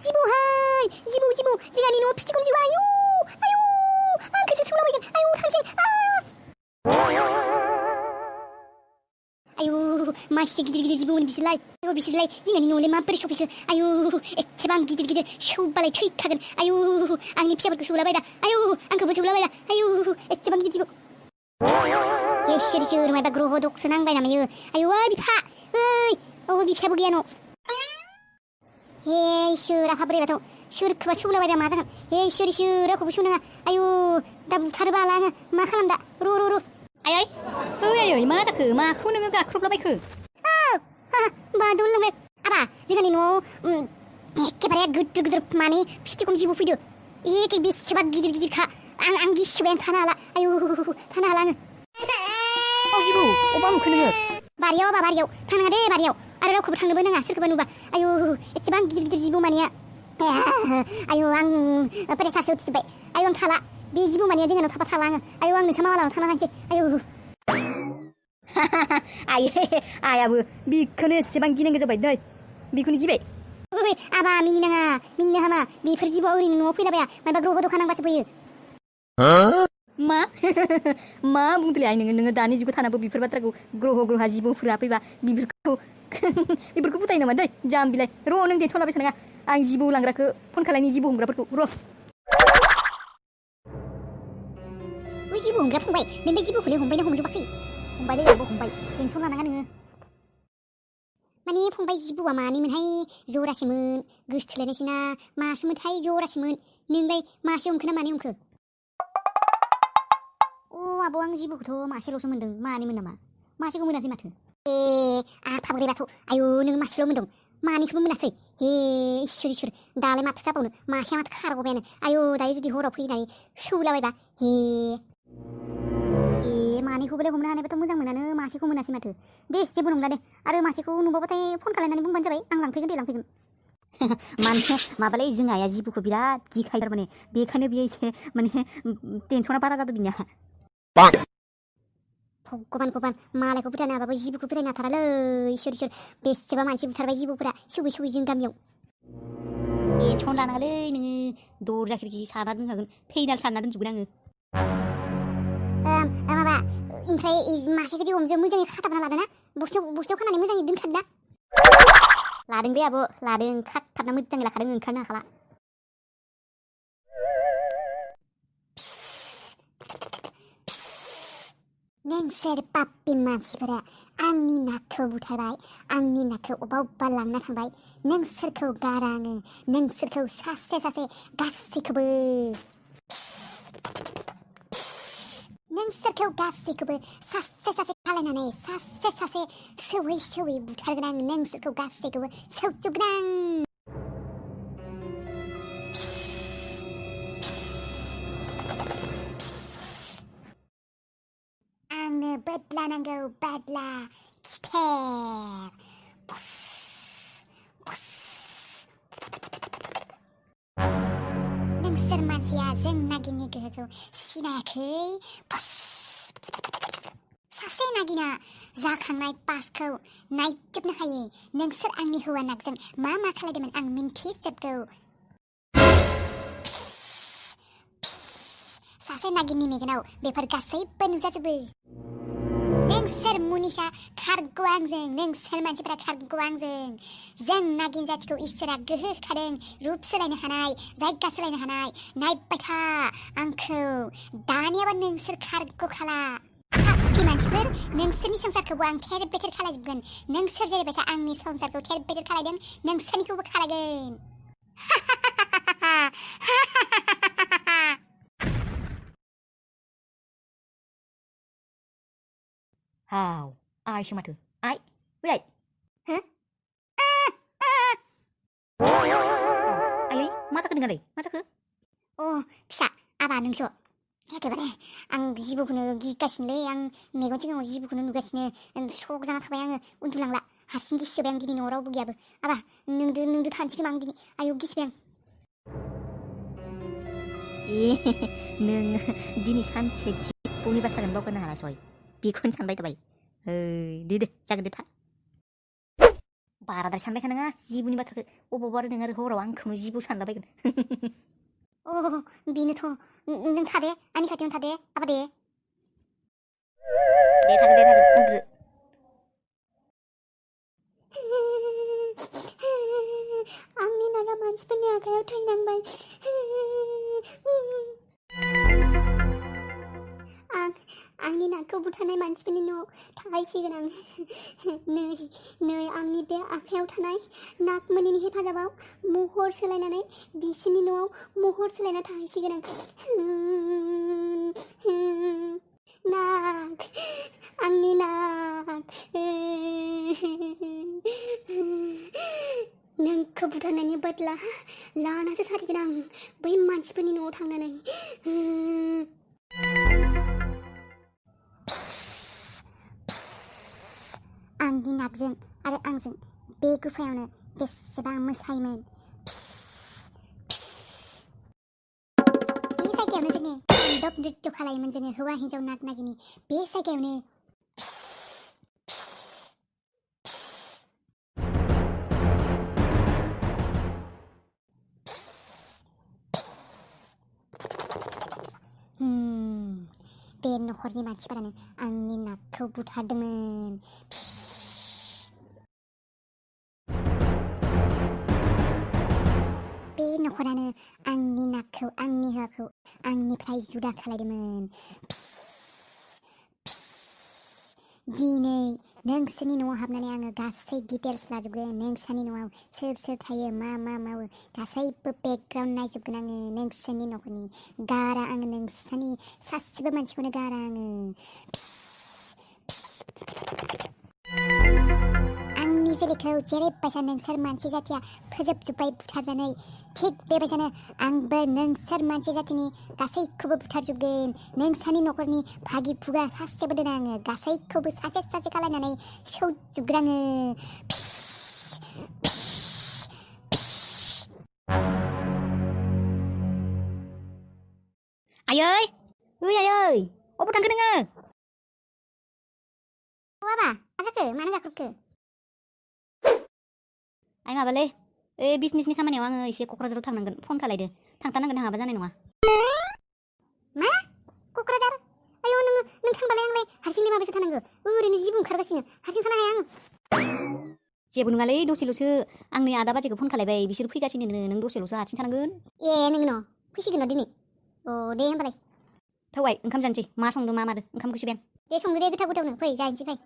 지보하이 지보 지간이 너 피지곰 지고 아유 그새 서울아버지가 아유 당신 아유 마시 기들기들 지보는 비실라이 아유 비실라이 지간이 너네 맘버리 쇼피크 아유 제방 기들기들 쇼발라이 트위카근 아유 앙니 피자버리고 쇼라바이다 아유 앙크보 쇼라바이다 아유 제방 기들 지보 예시리시르 마이바 그로호 독스낭 바이나마유 아유 비파 어이 비파보기야노 슈라 파브리바토 슈르크바 슈라바이바 마장은 슈리슈라 고부 슈나가 아유 나 부타르발랑은 마칼란다 로로로 아이 마자 마 쿠는가 크롭라바이 마 놀랑래 아바 지간이 노 에케바레 그드그드 마니 피티곰 지부 피드 이게 미스바 기들기들 카 앙기 슈벤 타나라 아유 타나라는 지부 오바무 크는 마리오 바바리오 타나데 마리오 아르라 고부 탕르 버능아 슬크바 누바 아유 에스방 기들기들 지부 마니야 아유 앙 페레사스 츠베 아유 앙 탈라 비 지부 마니야 지간은 타바 탈랑은 아유 앙 사마와랑 타나한지 아유 아야 미크는 세방 기능 게 저바이 너 미크는 기베 아바 민나하마 미프리 지부 우리는 뭐 피라바야 마이바 그로호도 가능 바치 보유 마 뭉들이 아이 능은 다니 주고 타나보 비프르 바트라고 그로호 하지보 프르 앞이바 비프르코 부타이 나만 돼 잠빌레 로는 게 촐라베 타나가 앙 지보 랑라 그폰 칼라니 지보 홈그라 버고 로 우리 지부 홈그라 퐁바이 낸데 지부 그래 홈바이나 홈주 바퀴 홈바이를 여보 홈바이 괜찮아 나가는 마니 퐁바이 지부와 마니면 하이 조라시문 그스틀레네시나 마스문 하이 조라시문 능라이 마시 옹크나 마니 옹크 오 아보앙 지부 더 마시로서 문등 마니면 나마 마시고 문하지 마트 파브리 바토 아유 능 마시로 문등 마니 그분 문하세요 슈리 달레 마트 사보는 마시 마트 카라고 배는 아유 나이 주디 호러 프리나니 슈라바이바 마니 후불에 고문 안에 부터 무장 문하는 마시고 문하시 마트 네 제부 농다네 아르 마시고 누보부터 폰 칼라나니 문 번져바이 앙랑피근 대랑피근 माने माबालाय जों आया जिबुखौ बिराद गिखायो थारमाने बेखायनो बियो एसे माने टेनसना बारा जादों बिनिया भगवान मालायखौ फोथायनो हाबाबो जिबुखौ फोथायनो हाथारालै इसोर बेसेबा मानसि बुथारबाय जिबुफोरा सौयै जों गामियाव टेनसन लानाङालै नोङो दरजा खिरखि साना दोनखागोन फैनाल सानना दोनजोबगोन आङो माबा ओमफ्राय मासेखौ जिबुजों मोजाङै खाथाबना लादोंना बस्थायाव खानानै मोजाङै दोनखादोंना लादोंलै आब' लादों खाथाबना मोजाङै लाखादों ओंखारनो हाखाला नोंसोर पापि मानसिफोरा आंनि नाखौ बुथारबाय आंनि नाखौ अबा लांना थांबाय नोंसोरखौ गाराङो नोंसोरखौ सासे गासैखौबो नोंसोरखौ गासैखौबो सासे खालायनानै सासे सौयै बुथारगोन आं नोंसोरखौ गासैखौबो सौजोबगोन आं आंनो बदला नांगौ बदला खिथेर नोंसोर मानसिया जों नागिननि गोहोखौ सिनायाखै सासे नागिना जाखांनाय पासखौ नायजोबनो हायो नोंसोर आंनि हौवा नागजों मा खालायदोंमोन आं मिन्थिजोबगौ सासे नागिननि मेगनाव बेफोर गासैबो नुजाजोबो नोंसोर मुनिसा खारगौ आंजों नोंसोर मानसिफोरा खारगौ आंजों जों नागिन जातिखौ इसोरा गोहो होखादों रुप सोलायनो हानाय जायगा सोलायनो हानाय नायबाय था आंखौ दानियाबा नोंसोर खारगौ खाला पापि मानसिफोर नोंसोरनि संसारखौबो आं थेर बेथेर खालायजोबगोन नोंसोर जेरैबायसा आंनि संसारखौ थेर बेथेर खालायदों नोंसोरनिखौबो खालायगोन Hào, ai sao mà thử? Ai? Vậy? Hả? Ai ấy? Masa kedengar deh? Masa ke? Oh, bisa. Apa nungso? एखेबारे आं जिबौखौनो गिगासिनोलै आं मेगन सिगाङाव जिबौखौनो नुगासिनो शक जाना थाबाय आङो उन्दुलांला हारसिं गिसिबाय आं दिनै न'आव रावबो गैयाबो आबा नोंदो थानोसै खोमा आं दिनै आयौ गिसिबाय आं नों दिनै सानसे जिबौनि बाथ्राखौनो बावगारनो हायासै बेखौनो सानबाय थाबाय दे जागोन दे था बाराद्राय सानबाय थानाङा जिबौनि बाथ्राखौ अबावबा आरो नों आरो हराव आंखौनो जिबौ सानलाबायगोन अ बेनोथ' नों थादे आंनि खाथियावनो थादे आबा दे दे थागोन उन्दुदो आंनि नागा मानसिफोरनि आखायाव थैनांबाय आंनि नागखौ बुथारनाय मानसिफोरनि न'आव थाहैसिगोन आं नै आंनि बे आखायाव थानाय नाग मोनैनि हेफाजाबाव महर सोलायनानै बिसोरनि न'आव महर सोलायना थाहैसिगोन आं नाग आंनि नाग नोंखौ बुथारनायनि बदला लानासो सारिगोन आं बै मानसिफोरनि न'आव थांनानै आंनि नागजों आरो आंजों बे गुफायावनो बेसेबां मोसायोमोन बे जायगायावनो जोङो तान्डब नृत्य खालायोमोन जोङो हौवा हिन्जाव नाग नागिनि बे जायगायावनो बे नखरनि मानसिफोरानो आंनि नागखौ बुथारदोंमोन बे नखरानो आंनि नागखौ आंनि हौवाखौ आंनिफ्राय जुदा खालायदोंमोन दिनै नोंसोरनि न'आव हाबनानै आङो गासै डिटेल्स लाजोबगोन नोंसोरनि न'आव सोर सोर थायो मा मा मावो गासैबो बेकग्राउन्ड नायजोबगोन आङो नोंसोरनि न'खरनि गारा आङो नोंसोरनि सासेबो मानसिखौनो गारा आङो आंनि जोलैखौ जेरैबायसा नोंसोर मानसि जाथिया फोजोबजोब्बाय बुथारनानै थिग बेबायसानो आंबो नोंसोर मानसि जाथिनि गासैखौबो बुथारजोबगोन नोंसोरनि न'खरनि भागि फुगा सासेबो दोना आङो गासैखौबो सासे सासे खालायनानै सौजोबगोन आङो आयै ओइ आयै अबाव थांखो नोङो बाबा मा जाखो मानो गाख्रबखो आइ माबालै ओइ बिजनेसनि खामानियाव आङो एसे क'क्राझाराव थांनांगोन फन खालायदो थांथारनांगोन नङाबा जानाय नङा मा क'क्राझार आयौ नों थांबालाय आंलाय हारसिंलाय माबेसे थानांगौ ओरैनो जिबो ओंखारगासिनो हारसिं थानो हाया आं जेबो नङालै दसेल'सो आंनि आदा बाजैखौ फन खालायबाय बिसोर फैगासिनो नों दसेल'सो हारसिं थानांगोन ए नोंनो फैसिगोन न दिनै अ दे होमबालाय थौबाय ओंखाम जानोसै मा संदों मा मादों ओंखामखौ सिबाय दे संदो दे गोथाव गोथावनो फै जानोसै फै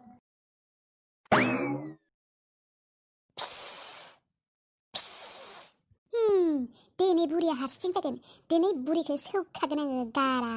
दिनै बुरिया हारसिं जागोन दिनै बुरिखौ सौखागोन आङो गारा